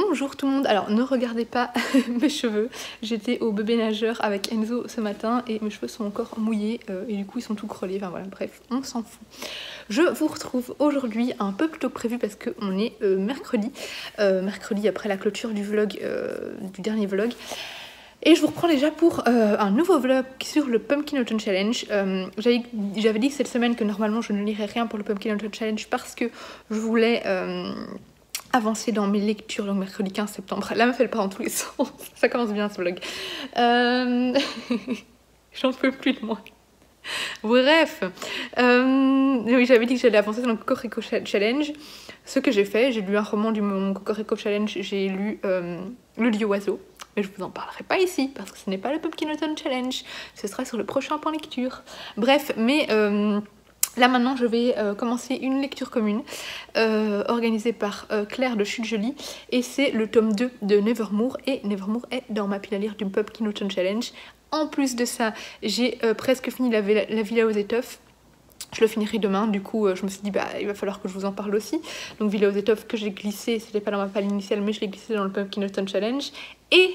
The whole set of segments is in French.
Bonjour tout le monde, alors ne regardez pas mes cheveux, j'étais au bébé nageur avec Enzo ce matin et mes cheveux sont encore mouillés et du coup ils sont tout crevés, enfin voilà, bref, on s'en fout. Je vous retrouve aujourd'hui un peu plus tôt que prévu parce qu'on est mercredi après la clôture du vlog, du dernier vlog. Et je vous reprends déjà pour un nouveau vlog sur le Pumpkin Autumn Challenge. J'avais dit cette semaine que normalement je ne lirais rien pour le Pumpkin Autumn Challenge parce que je voulais avancer dans mes lectures, donc mercredi 15 septembre. La meuf elle part dans tous les sens, ça commence bien ce vlog. J'en peux plus de moi. Bref, oui, j'avais dit que j'allais avancer dans le Cocorico Challenge. Ce que j'ai fait, j'ai lu un roman du mon Cocorico Challenge, j'ai lu Le Lieu Oiseau. Mais je vous en parlerai pas ici, parce que ce n'est pas le Pumpkin Autumn Challenge. Ce sera sur le prochain point lecture. Bref, mais là maintenant je vais commencer une lecture commune organisée par Claire de Chute Jolie. Et c'est le tome 2 de Nevermore. Et Nevermore est dans ma pile à lire du Pumpkin Autumn Challenge. En plus de ça, j'ai presque fini la Villa aux étoffes. Je le finirai demain, du coup je me suis dit bah il va falloir que je vous en parle aussi. Donc Villa aux étoffes que j'ai glissé, c'était pas dans ma palle initiale mais je l'ai glissé dans le Pumpkin Autumn Challenge. Et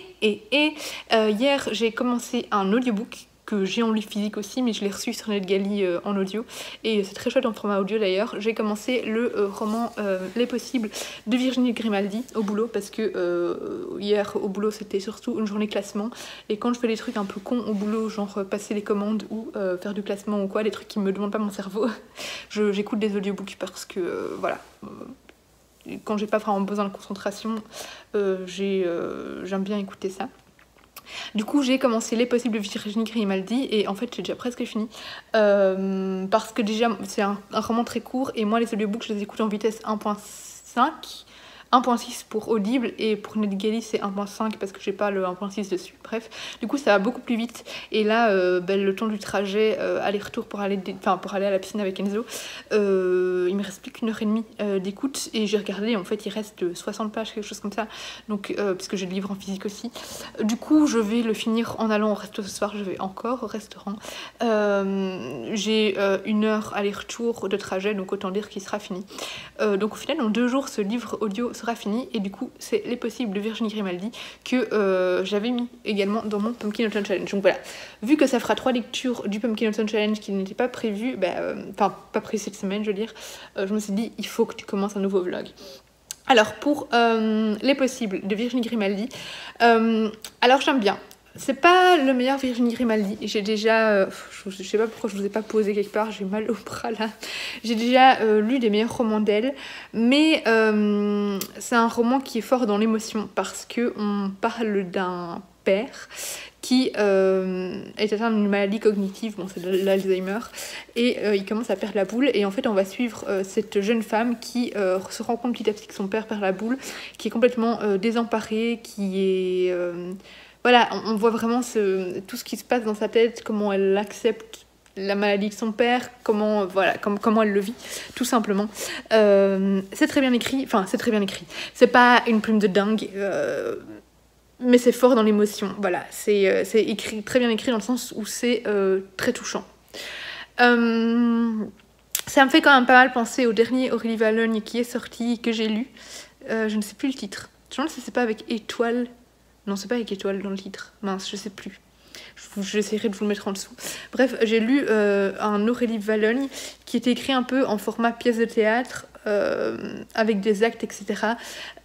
hier j'ai commencé un audiobook que j'ai en livre physique aussi, mais je l'ai reçu sur NetGalley en audio. Et c'est très chouette en format audio d'ailleurs. J'ai commencé le roman Les Possibles de Virginie Grimaldi au boulot, parce que hier au boulot c'était surtout une journée classement. Et quand je fais des trucs un peu cons au boulot, genre passer les commandes ou faire du classement ou quoi, des trucs qui me demandent pas mon cerveau, j'écoute des audiobooks parce que voilà. Quand j'ai pas vraiment besoin de concentration, j'aime bien écouter ça. Du coup j'ai commencé Les Possibles de Virginie Grimaldi et en fait j'ai déjà presque fini parce que déjà c'est un roman très court et moi les audiobooks je les écoute en vitesse 1.5, 1.6 pour Audible et pour NetGalley c'est 1.5 parce que j'ai pas le 1.6 dessus. Bref, du coup ça va beaucoup plus vite et là le temps du trajet aller-retour pour aller à la piscine avec Enzo, il me reste plus qu'une heure et demie d'écoute et j'ai regardé, en fait il reste 60 pages, quelque chose comme ça, donc parce que j'ai le livre en physique aussi. Du coup je vais le finir en allant au resto ce soir, je vais encore au restaurant. J'ai une heure aller-retour de trajet, donc autant dire qu'il sera fini. Donc au final en 2 jours ce livre audio sera fini et du coup c'est Les Possibles de Virginie Grimaldi que j'avais mis également dans mon Pumpkin Autumn Challenge. Donc voilà, vu que ça fera 3 lectures du Pumpkin Autumn Challenge qui n'étaient pas prévues, enfin pas prévues cette semaine je veux dire, je me suis dit il faut que tu commences un nouveau vlog. Alors pour Les Possibles de Virginie Grimaldi, alors j'aime bien. C'est pas le meilleur Virginie Grimaldi. J'ai déjà, je sais pas pourquoi je vous ai pas posé quelque part, j'ai mal au bras là. J'ai déjà lu des meilleurs romans d'elle, mais c'est un roman qui est fort dans l'émotion parce que on parle d'un père qui est atteint d'une maladie cognitive, bon c'est l'Alzheimer, et il commence à perdre la boule, et en fait on va suivre cette jeune femme qui se rend compte petit à petit que son père perd la boule, qui est complètement désemparée, qui est... voilà, on voit vraiment tout ce qui se passe dans sa tête, comment elle accepte la maladie de son père, comment elle le vit, tout simplement. C'est très bien écrit, c'est pas une plume de dingue, mais c'est fort dans l'émotion, voilà, c'est très bien écrit dans le sens où c'est très touchant. Ça me fait quand même pas mal penser au dernier Aurélie Valogne qui est sorti, que j'ai lu, je ne sais plus le titre, je me demande si c'est pas avec Étoile. Non, c'est pas avec Étoile dans le titre. Mince, je sais plus. J'essaierai de vous le mettre en dessous. Bref, j'ai lu un Aurélie Valogne qui était écrit un peu en format pièce de théâtre, avec des actes, etc.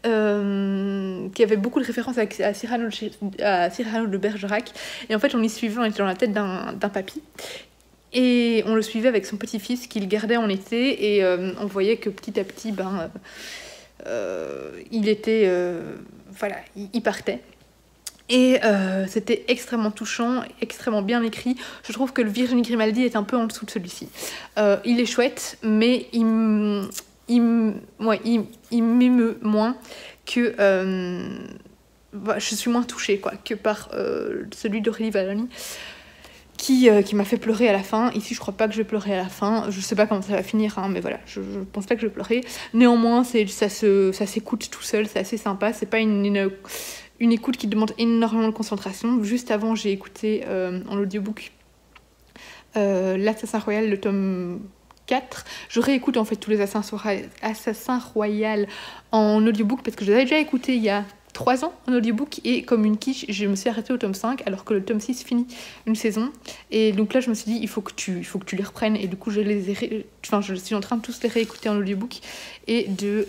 Qui avait beaucoup de références à Cyrano de Bergerac. Et en fait, on y suivait, on était dans la tête d'un papy. Et on le suivait avec son petit-fils qu'il gardait en été. Et on voyait que petit à petit, il était... voilà, il partait. Et c'était extrêmement touchant, extrêmement bien écrit. Je trouve que le Virginie Grimaldi est un peu en dessous de celui-ci. Il est chouette, mais il m'émeut moins que... je suis moins touchée quoi, que par celui d'Aurélie Valogne, qui m'a fait pleurer à la fin. Ici, je crois pas que je vais pleurer à la fin. Je sais pas comment ça va finir, hein, mais voilà, je pense pas que je vais pleurer. Néanmoins, ça s'écoute tout seul, c'est assez sympa. C'est pas une écoute qui demande énormément de concentration. Juste avant, j'ai écouté en audiobook L'Assassin Royal, le tome 4. Je réécoute en fait tous les Assassins Royal en audiobook parce que je les avais déjà écoutés il y a 3 ans en audiobook et comme une quiche, je me suis arrêtée au tome 5 alors que le tome 6 finit une saison. Et donc là, je me suis dit, il faut que tu les reprennes. Et du coup, je suis en train de tous les réécouter en audiobook et de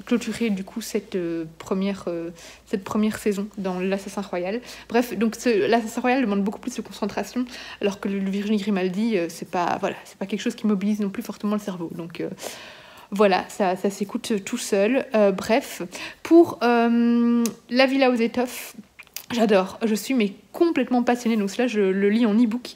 clôturer du coup cette première saison dans l'Assassin Royal. Bref, donc l'Assassin Royal demande beaucoup plus de concentration alors que le Virginie Grimaldi, c'est pas quelque chose qui mobilise non plus fortement le cerveau. Donc voilà, ça s'écoute tout seul. Bref, pour La Villa aux étoffes, j'adore, je suis complètement passionnée, donc cela je le lis en e-book,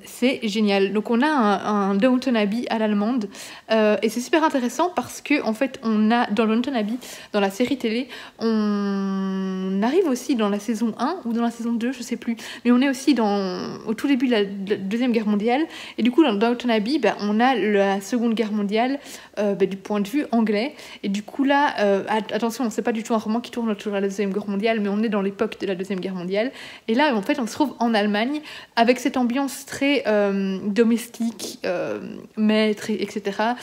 c'est génial. Donc on a un Downton Abbey à l'allemande, et c'est super intéressant parce que en fait on a dans Downton Abbey, dans la série télé, on arrive aussi dans la saison 1 ou dans la saison 2, je sais plus, mais on est aussi au tout début de la Deuxième Guerre mondiale, et du coup dans Downton Abbey, on a la Seconde Guerre mondiale du point de vue anglais, et du coup là, attention, c'est pas du tout un roman qui tourne autour de la Deuxième Guerre mondiale, mais on est dans l'époque de la Deuxième Guerre mondiale. Et là, en fait, on se trouve en Allemagne avec cette ambiance très domestique, maître, etc.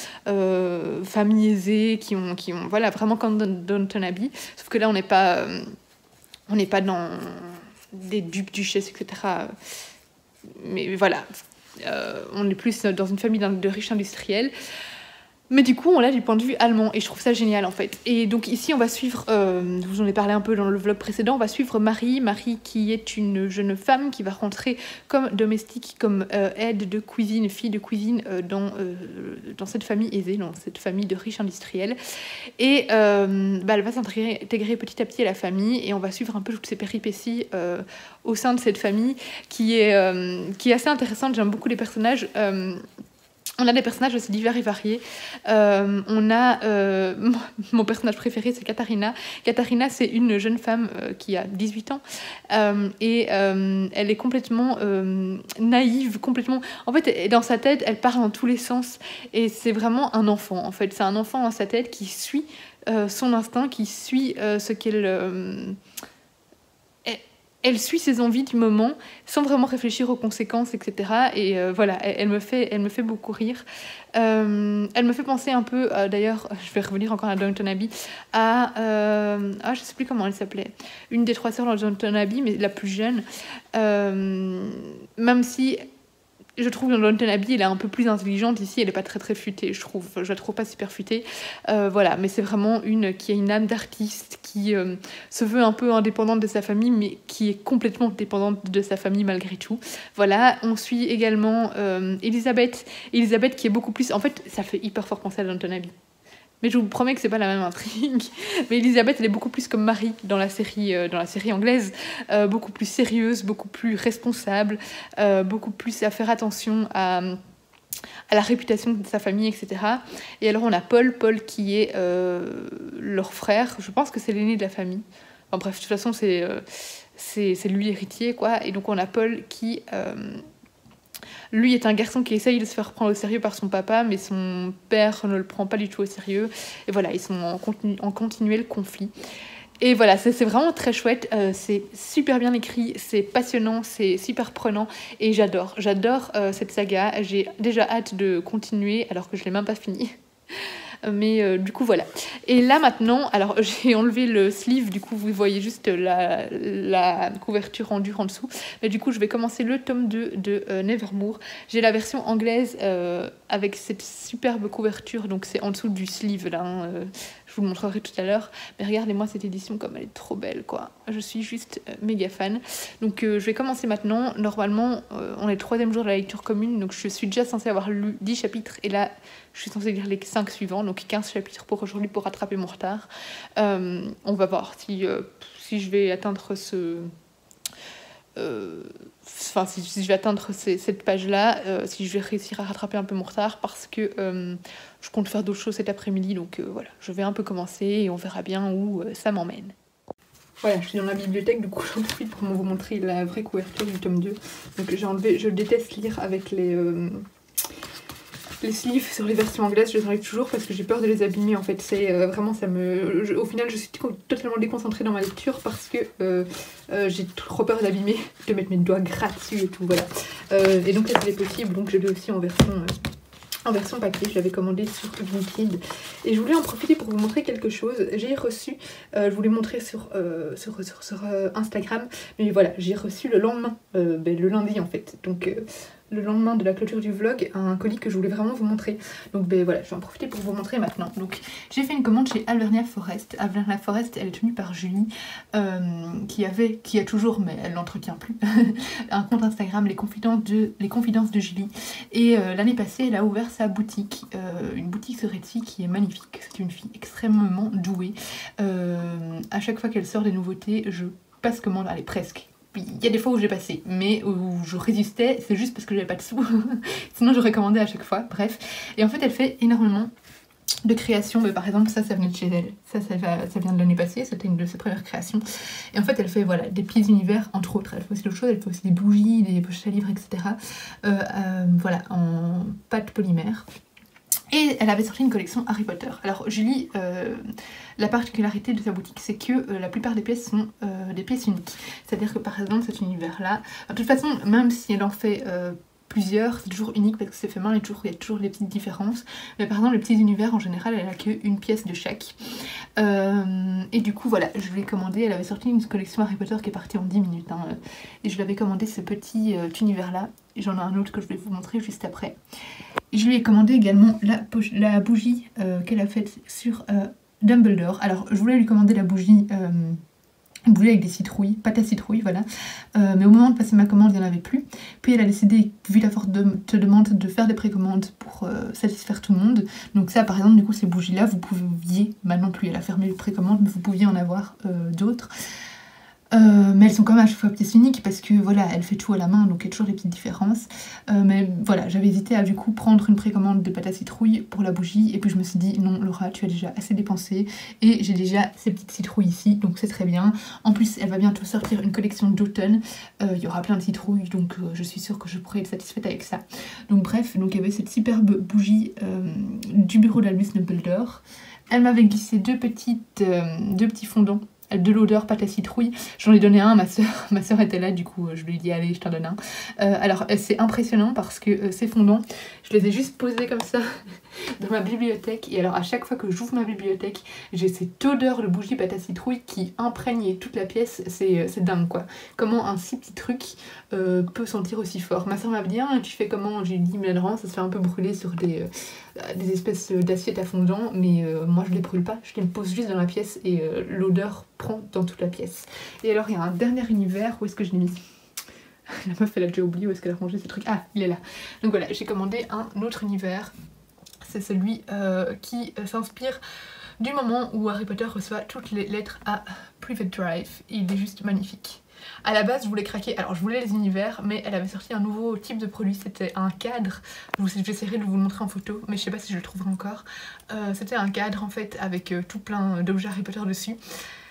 Famille aisée, qui ont voilà, vraiment comme dans Downton Abbey. Sauf que là, on n'est pas dans des dupes, duchesses, etc. Mais voilà, on est plus dans une famille de riches industriels. Mais du coup, on l'a du point de vue allemand et je trouve ça génial en fait. Et donc ici, on va suivre, je vous en ai parlé un peu dans le vlog précédent, on va suivre Marie qui est une jeune femme qui va rentrer comme domestique, comme aide de cuisine, fille de cuisine dans cette famille aisée, dans cette famille de riches industriels. Et elle va s'intégrer petit à petit à la famille et on va suivre un peu toutes ces péripéties au sein de cette famille qui est assez intéressante. J'aime beaucoup les personnages. On a des personnages aussi divers et variés. On a mon personnage préféré, c'est Katharina. Katharina, c'est une jeune femme qui a 18 ans et elle est complètement naïve, complètement. En fait, dans sa tête, elle part dans tous les sens et c'est vraiment un enfant. En fait, c'est un enfant dans sa tête qui suit son instinct, qui suit ce qu'elle. Elle suit ses envies du moment sans vraiment réfléchir aux conséquences, etc. Et voilà, elle me fait beaucoup rire. Elle me fait penser un peu, d'ailleurs, je vais revenir encore à Downton Abbey, je sais plus comment elle s'appelait, une des 3 sœurs dans Downton Abbey, mais la plus jeune. Même si je trouve que dans Downton Abbey, elle est un peu plus intelligente. Ici, elle n'est pas très très futée, je trouve. Je la trouve pas super futée. Voilà, mais c'est vraiment une qui a une âme d'artiste, qui se veut un peu indépendante de sa famille, mais qui est complètement dépendante de sa famille malgré tout. Voilà, on suit également Elisabeth. Elisabeth qui est beaucoup plus... En fait, ça fait hyper fort penser à Downton Abbey. Mais je vous promets que c'est pas la même intrigue. Mais Elisabeth, elle est beaucoup plus comme Marie dans la série anglaise, beaucoup plus sérieuse, beaucoup plus responsable, beaucoup plus à faire attention à la réputation de sa famille, etc. Et alors on a Paul qui est leur frère. Je pense que c'est l'aîné de la famille. Enfin bref, de toute façon c'est lui l'héritier, quoi. Et donc on a Paul qui lui est un garçon qui essaye de se faire prendre au sérieux par son papa, mais son père ne le prend pas du tout au sérieux. Et voilà, ils sont en continuel conflit. Et voilà, c'est vraiment très chouette, c'est super bien écrit, c'est passionnant, c'est super prenant et j'adore cette saga. J'ai déjà hâte de continuer alors que je l'ai même pas fini. Mais du coup voilà. Et là maintenant, alors j'ai enlevé le sleeve, du coup vous voyez juste la couverture en dur en dessous. Mais du coup je vais commencer le tome 2 de Nevermoor. J'ai la version anglaise avec cette superbe couverture, donc c'est en dessous du sleeve là. Je vous le montrerai tout à l'heure. Mais regardez-moi cette édition comme elle est trop belle, quoi. Je suis juste méga fan. Donc je vais commencer maintenant. Normalement, on est le 3e jour de la lecture commune, donc je suis déjà censée avoir lu 10 chapitres. Et là, je suis censée lire les 5 suivants, donc 15 chapitres pour aujourd'hui pour rattraper mon retard. On va voir si je vais atteindre si je vais atteindre cette page-là, si je vais réussir à rattraper un peu mon retard, parce que je compte faire d'autres choses cet après-midi, donc voilà, je vais un peu commencer et on verra bien où ça m'emmène. Voilà, je suis dans la bibliothèque, du coup j'en profite pour vous montrer la vraie couverture du tome 2. Donc j'ai enlevé, je déteste lire avec les sleeves sur les versions anglaises, je les enlève toujours parce que j'ai peur de les abîmer en fait. C'est vraiment, au final je suis totalement déconcentrée dans ma lecture parce que j'ai trop peur d'abîmer, de mettre mes doigts gras dessus et tout, voilà. Et donc là c'est possible, donc je l'ai aussi en version en version papier. Je l'avais commandé sur Vinted et je voulais en profiter pour vous montrer quelque chose. J'ai reçu, je voulais montrer sur Instagram, mais voilà, j'ai reçu le lendemain, le lundi en fait, donc le lendemain de la clôture du vlog, un colis que je voulais vraiment vous montrer. Donc voilà, je vais en profiter pour vous montrer maintenant. Donc j'ai fait une commande chez Alvernia Forest. Alvernia Forest, elle est tenue par Julie, qui a toujours, mais elle l'entretient plus, un compte Instagram, les confidences de Julie. Et l'année passée, elle a ouvert sa boutique, une boutique sur Etsy qui est magnifique. C'est une fille extrêmement douée. À chaque fois qu'elle sort des nouveautés, je passe commande, allez presque. Il y a des fois où j'ai passé, mais où je résistais, c'est juste parce que j'avais pas de sous. Sinon j'aurais commandé à chaque fois, bref. Et en fait elle fait énormément de créations, mais par exemple ça venait de chez elle. Ça vient de l'année passée, c'était une de ses premières créations. Et en fait elle fait voilà, des pieds univers, entre autres. Elle fait aussi d'autres choses, elle fait aussi des bougies, des pochettes à livres, etc. Voilà, en pâte polymère. Et elle avait sorti une collection Harry Potter. Alors Julie, la particularité de sa boutique, c'est que la plupart des pièces sont des pièces uniques. C'est-à-dire que par exemple cet univers-là, de toute façon, même si elle en fait plusieurs, c'est toujours unique parce que c'est fait main, il y a toujours des petites différences. Mais par exemple les petits univers, en général, elle a qu'une pièce de chaque. Et du coup voilà, je lui ai commandé, elle avait sorti une collection Harry Potter qui est partie en 10 minutes. Hein, et je lui avais commandé ce petit univers-là. J'en ai un autre que je vais vous montrer juste après. Je lui ai commandé également la bougie qu'elle a faite sur Dumbledore. Alors je voulais lui commander la bougie, une bougie avec des citrouilles, pâte à citrouille, voilà. Mais au moment de passer ma commande, il n'y en avait plus. Puis elle a décidé, vu la forte demande, de faire des précommandes pour satisfaire tout le monde. Donc ça, par exemple, du coup, ces bougies-là, vous pouviez, maintenant plus, elle a fermé les précommandes, mais vous pouviez en avoir d'autres. Mais elles sont quand même à chaque fois pièces uniques parce que voilà, elle fait tout à la main, donc il y a toujours des petites différences. Mais voilà, j'avais hésité à du coup prendre une précommande de pâte à citrouille pour la bougie, et puis je me suis dit non Laura, tu as déjà assez dépensé et j'ai déjà ces petites citrouilles ici, donc c'est très bien. En plus elle va bientôt sortir une collection d'automne, il y aura plein de citrouilles, donc je suis sûre que je pourrai être satisfaite avec ça. Donc bref, donc il y avait cette superbe bougie du bureau d'Albus Dumbledore. Elle m'avait glissé deux petits fondants de l'odeur pâte à citrouille. J'en ai donné un à ma soeur était là, du coup je lui ai dit allez je t'en donne un. Alors c'est impressionnant parce que ces fondants, je les ai juste posés comme ça dans ma bibliothèque, et alors à chaque fois que j'ouvre ma bibliothèque, j'ai cette odeur de bougie pâte à citrouille qui imprègne toute la pièce. C'est dingue quoi. Comment un si petit truc peut sentir aussi fort. Ma soeur m'a dit ah, tu fais comment? J'ai dit mais non, ça se fait un peu brûler sur des espèces d'assiettes à fondant, mais moi je les brûle pas, je les pose juste dans la pièce et l'odeur prend dans toute la pièce. Et alors il y a un dernier univers, où est-ce que je l'ai mis? La meuf elle a déjà oublié où est-ce qu'elle a rangé ce truc. Ah, il est là. Donc voilà, j'ai commandé un autre univers. C'est celui qui s'inspire du moment où Harry Potter reçoit toutes les lettres à Private Drive. Il est juste magnifique. À la base je voulais craquer, alors je voulais les univers, mais elle avait sorti un nouveau type de produit, c'était un cadre. J'essaierai de vous le montrer en photo, mais je sais pas si je le trouverai encore. C'était un cadre en fait avec tout plein d'objets Harry Potter dessus.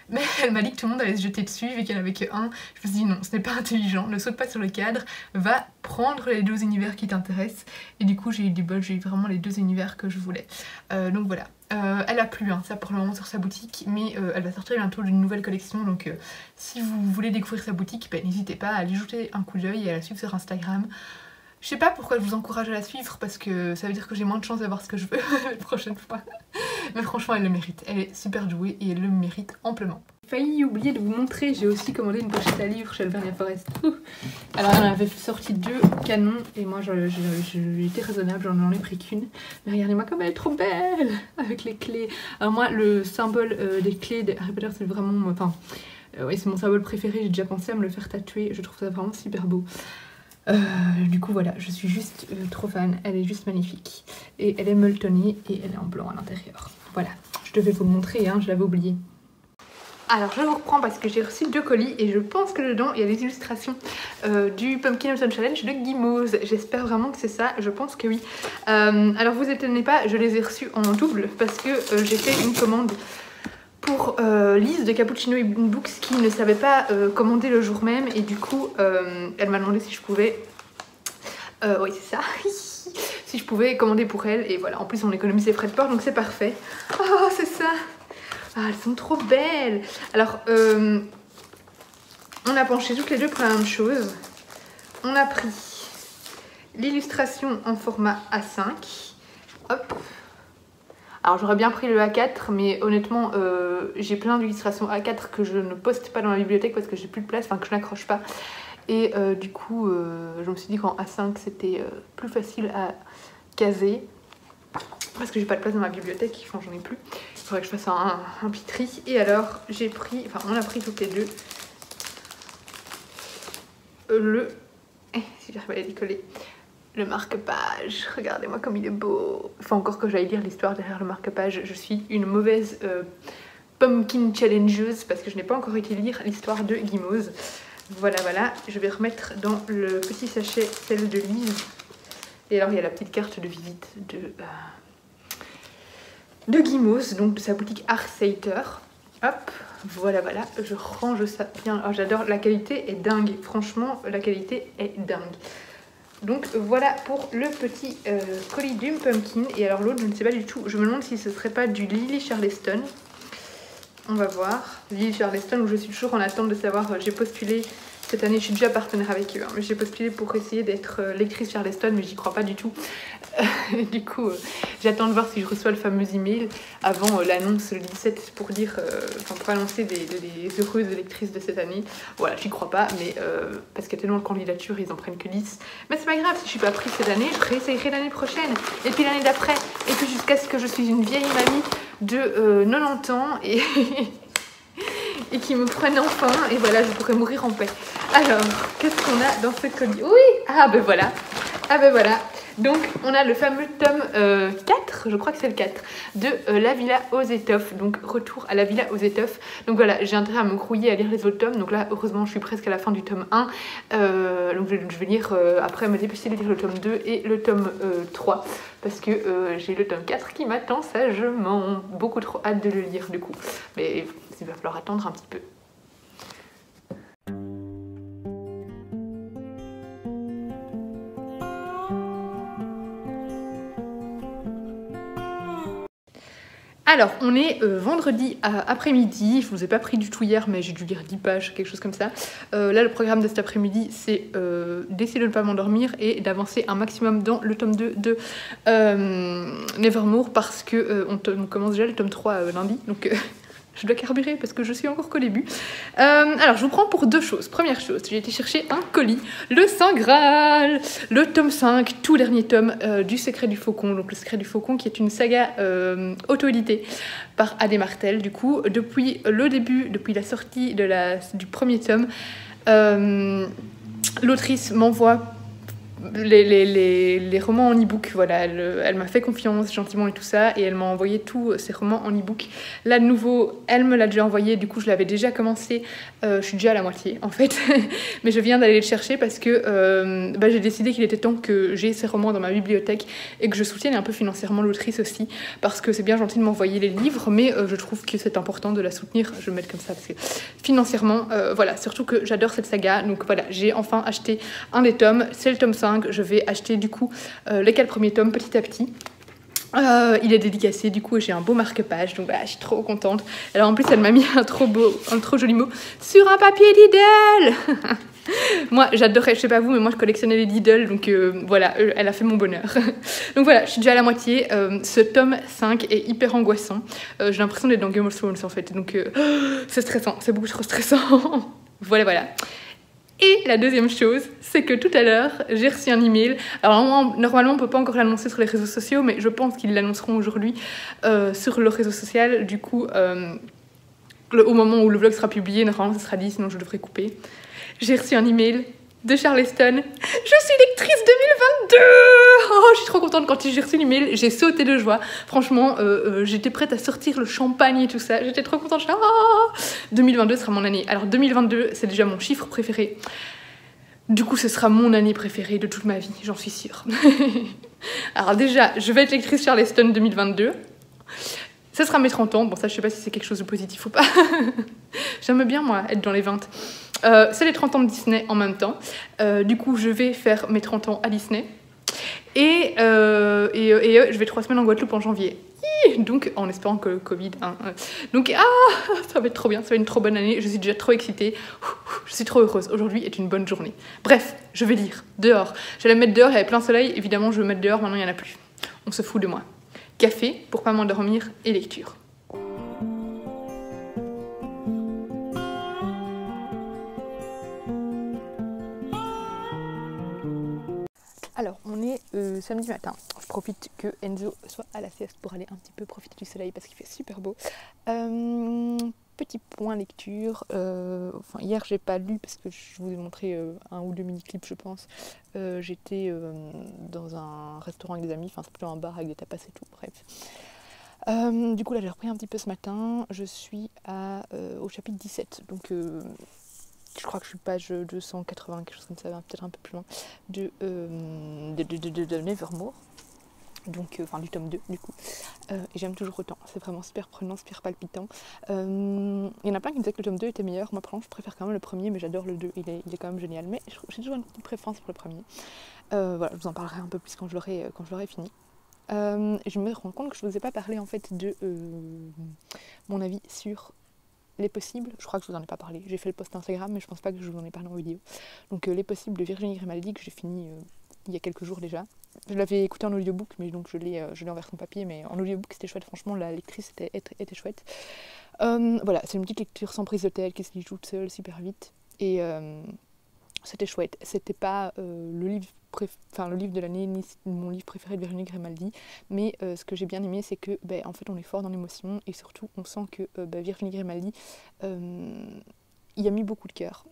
Mais elle m'a dit que tout le monde allait se jeter dessus, vu qu'elle avait que un. Je me suis dit non, ce n'est pas intelligent, ne saute pas sur le cadre, va prendre les 2 univers qui t'intéressent. Et du coup j'ai eu du bol, j'ai eu vraiment les 2 univers que je voulais. Donc voilà, elle a plus ça pour le moment sur sa boutique, mais elle va sortir bientôt d'une nouvelle collection. Donc si vous voulez découvrir sa boutique, n'hésitez pas à aller jeter un coup d'œil et à la suivre sur Instagram. Je sais pas pourquoi je vous encourage à la suivre, parce que ça veut dire que j'ai moins de chance d'avoir ce que je veux la prochaine fois. Mais franchement elle le mérite, elle est super douée et elle le mérite amplement. J'ai failli oublier de vous montrer, j'ai aussi commandé une pochette à livres chez Alvernia Forest. Alors elle en avait sorti 2 canons et moi j'ai été raisonnable, j'en ai pris qu'une. Mais regardez-moi comme elle est trop belle avec les clés. Alors moi le symbole des clés de Harry Potter c'est vraiment... Enfin, oui, c'est mon symbole préféré, j'ai déjà pensé à me le faire tatouer, je trouve ça vraiment super beau. Du coup voilà, je suis juste trop fan, elle est juste magnifique. Et elle est molletonnée et elle est en blanc à l'intérieur. Voilà, je devais vous le montrer, hein, je l'avais oublié. Alors je vous reprends parce que j'ai reçu 2 colis et je pense que dedans il y a des illustrations du Pumpkin Autumn Challenge de Gimose. J'espère vraiment que c'est ça, je pense que oui. Alors vous étonnez pas, je les ai reçus en double parce que j'ai fait une commande pour Lise de Cappuccino Books qui ne savait pas commander le jour même, et du coup elle m'a demandé si je pouvais oui c'est ça si je pouvais commander pour elle, et voilà, en plus on économise les frais de port donc c'est parfait. Oh c'est ça, ah, elles sont trop belles. Alors on a penché toutes les deux pour la même chose. On a pris l'illustration en format A5 Hop. Alors j'aurais bien pris le A4, mais honnêtement, j'ai plein d'illustrations A4 que je ne poste pas dans ma bibliothèque parce que j'ai plus de place, enfin que je n'accroche pas. Et du coup, je me suis dit qu'en A5, c'était plus facile à caser. Parce que j'ai pas de place dans ma bibliothèque, enfin j'en ai plus. Il faudrait que je fasse un petit tri. Et alors, j'ai pris, enfin on a pris toutes les deux, si j'arrive à les décoller, le marque-page. Regardez-moi comme il est beau. Enfin encore que j'aille lire l'histoire derrière le marque-page. Je suis une mauvaise pumpkin challengeuse parce que je n'ai pas encore été lire l'histoire de Guimauve. Voilà, voilà. Je vais remettre dans le petit sachet celle de Lise. Et alors il y a la petite carte de visite de Guimauve, donc de sa boutique Artsater. Hop, voilà, voilà, je range ça bien. Oh, j'adore, la qualité est dingue, franchement, la qualité est dingue. Donc voilà pour le petit colis du pumpkin. Et alors l'autre, je ne sais pas du tout, je me demande si ce serait pas du Lily Charleston. On va voir. Lily Charleston, où je suis toujours en attente de savoir, j'ai postulé cette année, je suis déjà partenaire avec eux, hein, mais j'ai postulé pour essayer d'être lectrice Charleston, mais j'y crois pas du tout. Du coup, j'attends de voir si je reçois le fameux email avant l'annonce le 17 pour dire, pour annoncer des heureuses lectrices de cette année. Voilà, j'y crois pas, mais parce qu'il y a tellement de candidatures, ils en prennent que 10. Mais c'est pas grave, si je suis pas prise cette année, je réessayerai l'année prochaine, et puis l'année d'après, et puis jusqu'à ce que je suis une vieille mamie de 90 ans et et qui me prennent enfin, et voilà, je pourrais mourir en paix. Alors, qu'est-ce qu'on a dans ce colis? Oui, ah ben voilà, ah ben voilà. Donc, on a le fameux tome 4, je crois que c'est le 4, de La Villa aux Étoffes. Donc, retour à La Villa aux Étoffes. Donc voilà, j'ai intérêt à me grouiller à lire les autres tomes. Donc là, heureusement, je suis presque à la fin du tome 1. Donc je vais lire, après me dépêcher de lire le tome 2 et le tome 3. Parce que j'ai le tome 4 qui m'attend sagement. Beaucoup trop hâte de le lire du coup. Mais il va falloir attendre un petit peu. Alors, on est vendredi après-midi, je vous ai pas pris du tout hier, mais j'ai dû lire 10 pages, quelque chose comme ça. Là, le programme de cet après-midi, c'est d'essayer de ne pas m'endormir et d'avancer un maximum dans le tome 2 de Nevermore, parce que on commence déjà le tome 3 lundi, donc je dois carburer parce que je suis encore qu'au début. Alors, je vous prends pour deux choses. Première chose, j'ai été chercher un colis, le Saint Graal, le tome 5, tout dernier tome du Secret du Faucon. Donc, le Secret du Faucon qui est une saga auto-éditée par A.D. Martel. Du coup, depuis le début, depuis la sortie du premier tome, l'autrice m'envoie les romans en e-book, voilà, elle m'a fait confiance gentiment et tout ça, et elle m'a envoyé tous ces romans en e-book. Là de nouveau, elle me l'a déjà envoyé, du coup je l'avais déjà commencé, je suis déjà à la moitié en fait, mais je viens d'aller le chercher parce que j'ai décidé qu'il était temps que j'ai ces romans dans ma bibliothèque et que je soutienne un peu financièrement l'autrice aussi, parce que c'est bien gentil de m'envoyer les livres, mais je trouve que c'est important de la soutenir, je vais me mettre comme ça parce que financièrement, voilà, surtout que j'adore cette saga, donc voilà, j'ai enfin acheté un des tomes, c'est le tome 5. Je vais acheter du coup les 4 premiers tomes petit à petit. Il est dédicacé, du coup j'ai un beau marque-page, donc voilà, je suis trop contente. Alors en plus elle m'a mis un trop joli mot sur un papier Lidl. Moi j'adorais, je sais pas vous, mais moi je collectionnais les Lidl, donc voilà, elle a fait mon bonheur. Donc voilà, je suis déjà à la moitié. Ce tome 5 est hyper angoissant. J'ai l'impression d'être dans Game of Thrones en fait, donc c'est stressant, c'est beaucoup trop stressant. Voilà. Et la deuxième chose, c'est que tout à l'heure, j'ai reçu un email. Alors normalement, on peut pas encore l'annoncer sur les réseaux sociaux, mais je pense qu'ils l'annonceront aujourd'hui sur le réseau social. Du coup, au moment où le vlog sera publié, normalement, ça sera dit, sinon je devrais couper. J'ai reçu un email de Charleston. Je suis lectrice 2022. Oh, je suis trop contente. Quand j'ai reçu l'email, j'ai sauté de joie. Franchement, j'étais prête à sortir le champagne et tout ça. J'étais trop contente. 2022 sera mon année. Alors 2022, c'est déjà mon chiffre préféré. Du coup, ce sera mon année préférée de toute ma vie, j'en suis sûre. Alors déjà, je vais être lectrice Charleston 2022. Ça sera mes 30 ans. Bon, ça, je sais pas si c'est quelque chose de positif ou pas. J'aime bien, moi, être dans les 20. C'est les 30 ans de Disney en même temps. Du coup, je vais faire mes 30 ans à Disney. Et je vais 3 semaines en Guadeloupe en janvier. Donc, en espérant que le Covid... Donc, ça va être trop bien. Ça va être une trop bonne année. Je suis déjà trop excitée. Je suis trop heureuse. Aujourd'hui est une bonne journée. Bref, je vais lire dehors. J'allais me mettre dehors, il y avait plein soleil. Évidemment, je vais me mettre dehors. Maintenant, il n'y en a plus. On se fout de moi. café pour pas m'endormir et lecture. Alors, on est samedi matin. Je profite que Enzo soit à la sieste pour aller un petit peu profiter du soleil parce qu'il fait super beau. Petit point lecture. Hier, j'ai pas lu parce que je vous ai montré un ou deux mini-clips, je pense. J'étais dans un restaurant avec des amis, enfin, c'est plutôt un bar avec des tapas et tout, bref. Du coup, là, j'ai repris un petit peu ce matin. Je suis au chapitre 17. Donc, je crois que je suis page 280, quelque chose comme ça, peut-être un peu plus loin, de Nevermore. Donc, enfin du tome 2 du coup, et j'aime toujours autant, c'est vraiment super prenant, super palpitant. Il y en a plein qui me disaient que le tome 2 était meilleur, moi je préfère quand même le premier, mais j'adore le 2, il est quand même génial, mais j'ai toujours une petite préférence pour le premier. Voilà, je vous en parlerai un peu plus quand je l'aurai fini. Je me rends compte que je ne vous ai pas parlé en fait de mon avis sur Les Possibles. Je crois que je vous en ai pas parlé, j'ai fait le post Instagram, mais je pense pas que je vous en ai parlé en vidéo. Donc Les Possibles de Virginie Grimaldi, que j'ai fini il y a quelques jours déjà. Je l'avais écouté en audiobook, mais donc je l'ai en version papier, mais en audiobook c'était chouette, franchement la lectrice était chouette. Voilà, c'est une petite lecture sans prise de tête qui se lit toute seule super vite, et c'était chouette. C'était pas le livre de l'année ni mon livre préféré de Virginie Grimaldi, mais ce que j'ai bien aimé, c'est que en fait on est fort dans l'émotion, et surtout on sent que Virginie Grimaldi y a mis beaucoup de cœur,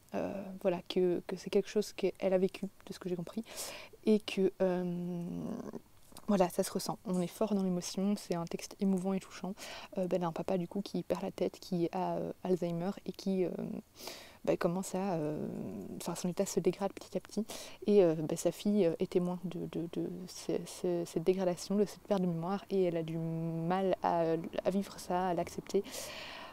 voilà, que c'est quelque chose qu'elle a vécu, de ce que j'ai compris, et que voilà, ça se ressent, on est fort dans l'émotion, c'est un texte émouvant et touchant. Elle a un papa du coup qui perd la tête, qui a Alzheimer, et qui commence à... son état se dégrade petit à petit, et sa fille est témoin de cette dégradation, de cette perte de mémoire, et elle a du mal à vivre ça, à l'accepter.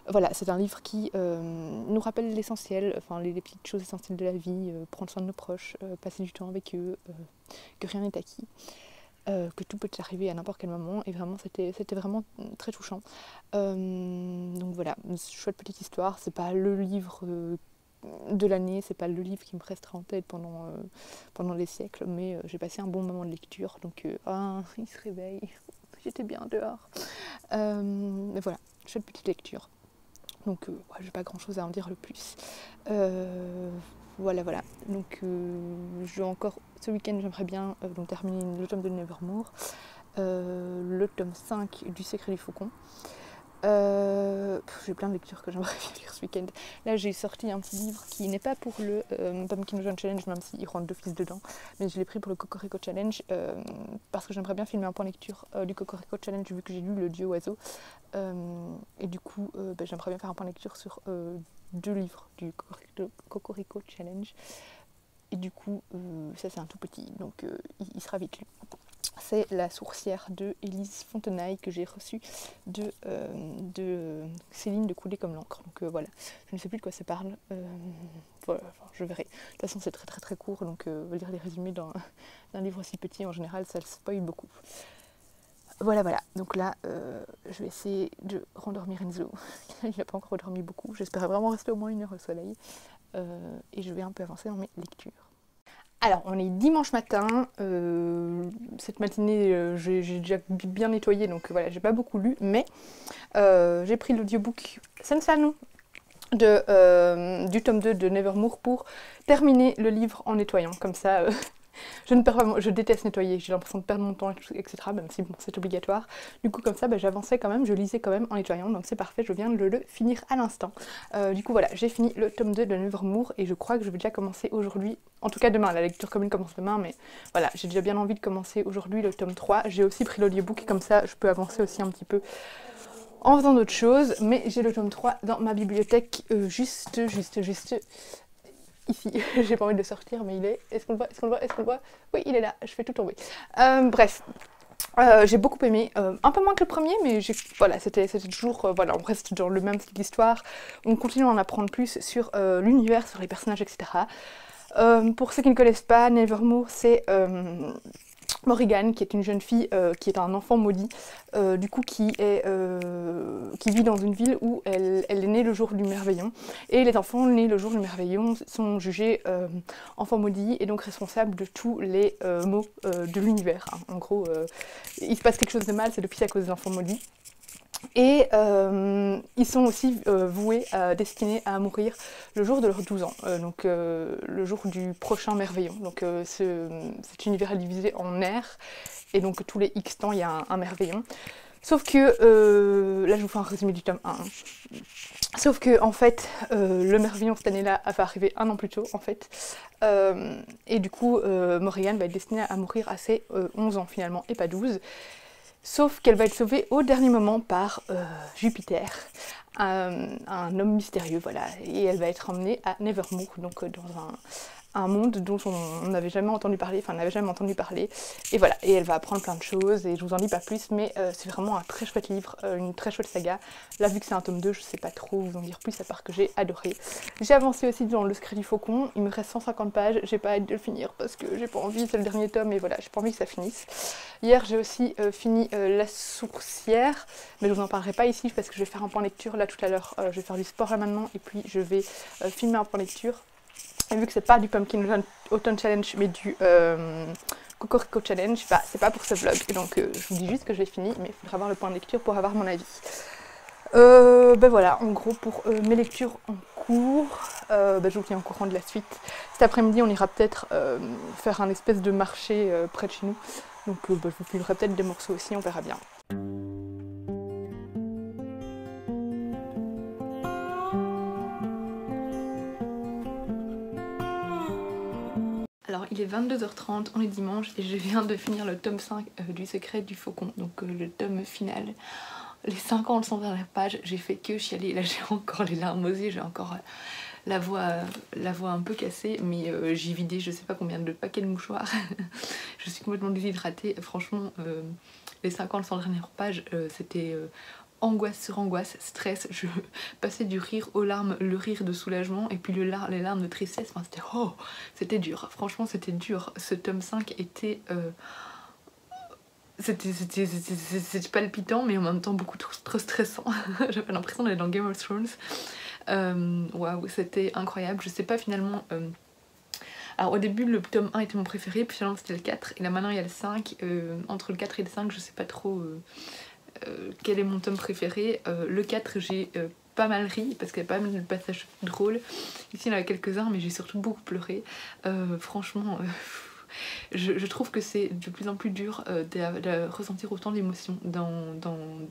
Voilà, c'est un livre qui nous rappelle l'essentiel, enfin les petites choses essentielles de la vie, prendre soin de nos proches, passer du temps avec eux, que rien n'est acquis, que tout peut arriver à n'importe quel moment, et vraiment c'était vraiment très touchant. Donc voilà, une chouette petite histoire, c'est pas le livre de l'année, c'est pas le livre qui me restera en tête pendant des siècles, mais j'ai passé un bon moment de lecture, donc il se réveille, j'étais bien dehors. Mais voilà, chouette petite lecture. Donc j'ai pas grand chose à en dire le plus. Voilà. Donc ce week-end j'aimerais bien donc terminer le tome de Nevermore, le tome 5 du Secret du Faucon. J'ai plein de lectures que j'aimerais bien lire ce week-end. Là j'ai sorti un petit livre qui n'est pas pour le Pumpkin John Challenge, même s'il rentre d'office dedans, mais je l'ai pris pour le Cocorico Challenge, parce que j'aimerais bien filmer un point lecture du Cocorico Challenge, vu que j'ai lu le Dieu oiseau, et du coup j'aimerais bien faire un point lecture sur 2 livres du Cocorico Challenge, et du coup ça c'est un tout petit, donc il sera vite lu. C'est La Sourcière de Élise Fontenaille, que j'ai reçue de Céline de Couler comme l'encre. Donc voilà, je ne sais plus de quoi ça parle. Voilà, je verrai. De toute façon, c'est très très très court, donc lire les résumés d'un livre aussi petit, en général, ça le spoil beaucoup. Voilà. Donc là, je vais essayer de rendormir Enzo. Il n'a pas encore dormi beaucoup. J'espérais vraiment rester au moins 1 heure au soleil. Et je vais un peu avancer dans mes lectures. Alors, on est dimanche matin, cette matinée j'ai déjà bien nettoyé, donc voilà, j'ai pas beaucoup lu, mais j'ai pris l'audiobook Sensano du tome 2 de Nevermore pour terminer le livre en nettoyant, comme ça je déteste nettoyer, j'ai l'impression de perdre mon temps, etc., même si bon, c'est obligatoire. Du coup comme ça j'avançais quand même, je lisais quand même en nettoyant, donc c'est parfait, je viens de le finir à l'instant. Du coup voilà, j'ai fini le tome 2 de Nevermore, et je crois que je vais déjà commencer aujourd'hui, en tout cas demain, la lecture commune commence demain, mais voilà, j'ai déjà bien envie de commencer aujourd'hui le tome 3. J'ai aussi pris l'audiobook, comme ça je peux avancer aussi un petit peu en faisant d'autres choses, mais j'ai le tome 3 dans ma bibliothèque, juste ici. J'ai pas envie de le sortir, mais il est... Est-ce qu'on le voit? Oui, il est là, je fais tout tomber. Bref, j'ai beaucoup aimé, un peu moins que le premier, mais voilà, c'était toujours... voilà, on reste dans le même style d'histoire, on continue à en apprendre plus sur l'univers, sur les personnages, etc. Pour ceux qui ne connaissent pas, Nevermore, c'est Morrigan, qui est une jeune fille qui est un enfant maudit, du coup qui vit dans une ville où elle est née le jour du merveillon. Et les enfants nés le jour du merveillon sont jugés enfants maudits et donc responsables de tous les maux de l'univers. Hein. En gros, il se passe quelque chose de mal, c'est d'office à cause des enfants maudits. Et ils sont aussi voués, destinés à mourir le jour de leurs 12 ans, donc le jour du prochain merveillon. Donc cet univers est divisé en ères, et donc tous les X temps il y a un merveillon. Sauf que, là je vous fais un résumé du tome 1, hein. Sauf que en fait, le merveillon cette année-là va arriver un an plus tôt en fait. Et du coup, Morrigan va être destinée à mourir à ses 11 ans finalement, et pas 12. Sauf qu'elle va être sauvée au dernier moment par Jupiter, un homme mystérieux, voilà. Et elle va être emmenée à Nevermore, donc dans un monde dont on n'avait jamais entendu parler, enfin on n'avait jamais entendu parler. Et voilà, et elle va apprendre plein de choses, et je vous en dis pas plus, mais c'est vraiment un très chouette livre, une très chouette saga. Là, vu que c'est un tome 2, je sais pas trop vous en dire plus, à part que j'ai adoré. J'ai avancé aussi dans Le Secret du Faucon, il me reste 150 pages, j'ai pas hâte de le finir parce que j'ai pas envie, c'est le dernier tome, et voilà, j'ai pas envie que ça finisse. Hier, j'ai aussi fini La Sourcière, mais je vous en parlerai pas ici parce que je vais faire un point lecture là tout à l'heure. Je vais faire du sport là maintenant et puis je vais filmer un point lecture. Et vu que c'est pas du Pumpkin Autumn Challenge mais du Cocorico Challenge, bah, c'est pas pour ce vlog. Et donc je vous dis juste que je l'ai fini, mais il faudra avoir le point de lecture pour avoir mon avis. Ben voilà, en gros pour mes lectures en cours, je vous tiens au courant de la suite. Cet après-midi, on ira peut-être faire un espèce de marché près de chez nous. Donc je vous filmerai peut-être des morceaux aussi, on verra bien. Alors il est 22h30, on est dimanche et je viens de finir le tome 5 du Secret du Faucon, donc le tome final. Les 50 dernières pages, j'ai fait que chialer, là j'ai encore les larmes aux yeux, j'ai encore la voix un peu cassée, mais j'ai vidé je sais pas combien de paquets de mouchoirs. Je suis complètement déshydratée, franchement les 50 dernières pages c'était angoisse sur angoisse, stress, je passais du rire aux larmes, le rire de soulagement et puis les larmes de tristesse, enfin, c'était dur, franchement c'était dur. Ce tome 5 était c'était palpitant mais en même temps beaucoup trop stressant. J'avais l'impression d'aller dans Game of Thrones. Waouh, c'était incroyable. Je sais pas finalement. Alors au début le tome 1 était mon préféré, puis finalement c'était le 4, et là maintenant il y a le 5. Entre le 4 et le 5, je sais pas trop quel est mon tome préféré. Le 4, j'ai pas mal ri parce qu'il y a pas mal de passages drôles. Ici il y en a quelques-uns, mais j'ai surtout beaucoup pleuré. Franchement. Je trouve que c'est de plus en plus dur de ressentir autant d'émotions dans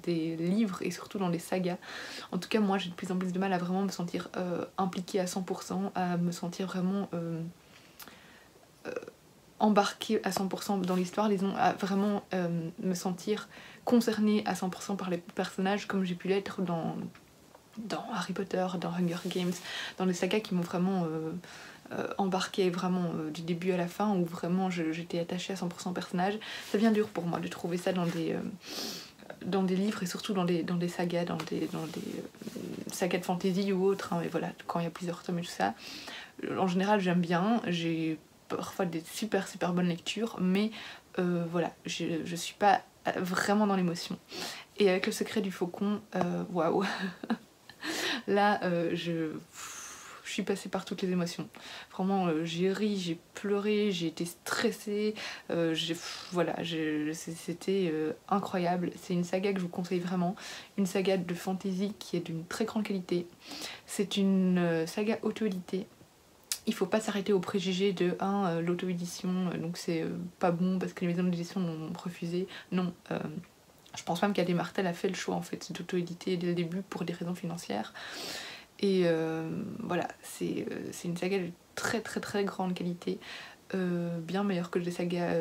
des livres et surtout dans des sagas. En tout cas, moi j'ai de plus en plus de mal à vraiment me sentir impliquée à 100%, à me sentir vraiment embarquée à 100% dans l'histoire, disons, à vraiment me sentir concernée à 100% par les personnages comme j'ai pu l'être dans Harry Potter, dans Hunger Games, dans les sagas qui m'ont vraiment embarquée vraiment du début à la fin, où vraiment j'étais attachée à 100% au personnage. Ça devient dur pour moi de trouver ça dans des livres et surtout dans des sagas, dans des sagas de fantasy ou autres, hein, et voilà, quand il y a plusieurs tomes et tout ça. En général j'aime bien, j'ai parfois des super bonnes lectures, mais voilà, je suis pas vraiment dans l'émotion. Et avec Le Secret du Faucon, waouh. Là, je suis passée par toutes les émotions. Vraiment, j'ai ri, j'ai pleuré, j'ai été stressée. Voilà, c'était incroyable. C'est une saga que je vous conseille vraiment. Une saga de fantasy qui est d'une très grande qualité. C'est une saga auto-éditée. Il faut pas s'arrêter aux préjugés de l'auto-édition, donc c'est pas bon parce que les maisons d'édition l'ont refusé. Non. Je pense même qu'Adé Martel a fait le choix en fait d'auto-éditer dès le début pour des raisons financières. Et voilà, c'est une saga de très grande qualité, bien meilleure que des sagas,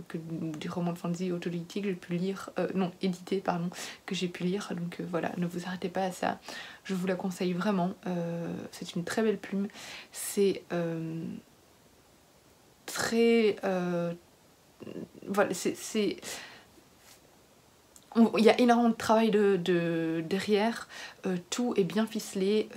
que des romans de fantasy auto-édités que j'ai pu lire, non, édités pardon, que j'ai pu lire. Donc voilà, ne vous arrêtez pas à ça, je vous la conseille vraiment. C'est une très belle plume, c'est très... voilà, c'est Il y a énormément de travail derrière, tout est bien ficelé.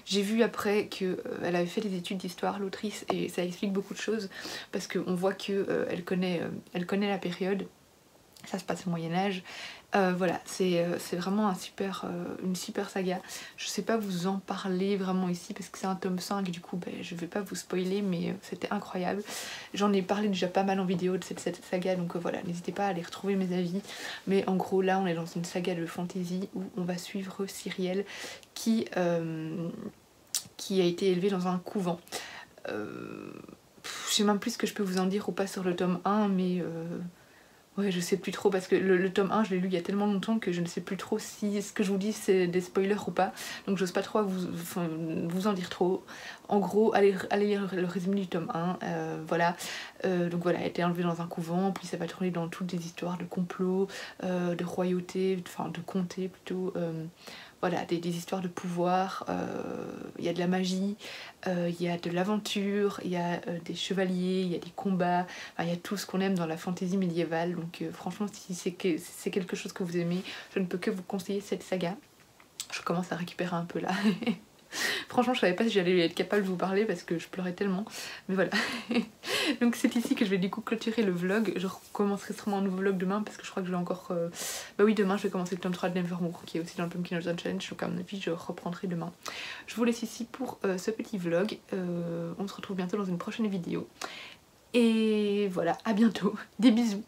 J'ai vu après qu'elle avait fait des études d'histoire, l'autrice, et ça explique beaucoup de choses parce qu'on voit qu'elle connaît la période, ça se passe au Moyen-Âge. Voilà, c'est vraiment une super saga. Je sais pas vous en parler vraiment ici parce que c'est un tome 5, du coup je vais pas vous spoiler, mais c'était incroyable. J'en ai parlé déjà pas mal en vidéo de cette saga, donc voilà, n'hésitez pas à aller retrouver mes avis. Mais en gros là on est dans une saga de fantasy où on va suivre Cyrielle qui a été élevée dans un couvent. Je sais même plus ce que je peux vous en dire ou pas sur le tome 1, mais... ouais, je sais plus trop parce que le tome 1 je l'ai lu il y a tellement longtemps que je ne sais plus trop si ce que je vous dis c'est des spoilers ou pas, donc j'ose pas trop vous en dire trop. En gros, allez lire le résumé du tome 1, voilà. Donc voilà, elle a été enlevée dans un couvent, puis ça va tourner dans toutes des histoires de complot, de royauté, enfin de comté plutôt, voilà, des histoires de pouvoir, il y a de la magie, il y a de l'aventure, il y a des chevaliers, il y a des combats, enfin, il y a tout ce qu'on aime dans la fantaisie médiévale, donc franchement si c'est quelque chose que vous aimez, je ne peux que vous conseiller cette saga. Je commence à récupérer un peu là. Franchement je savais pas si j'allais être capable de vous parler parce que je pleurais tellement, mais voilà. Donc c'est ici que je vais du coup clôturer le vlog. Je recommencerai sûrement un nouveau vlog demain parce que je crois que je vais encore... Bah oui, demain je vais commencer le tome 3 de Nevermore qui est aussi dans le Pumpkin Autumn Challenge, donc à mon avis je reprendrai demain. Je vous laisse ici pour ce petit vlog, on se retrouve bientôt dans une prochaine vidéo. Et voilà, à bientôt, des bisous.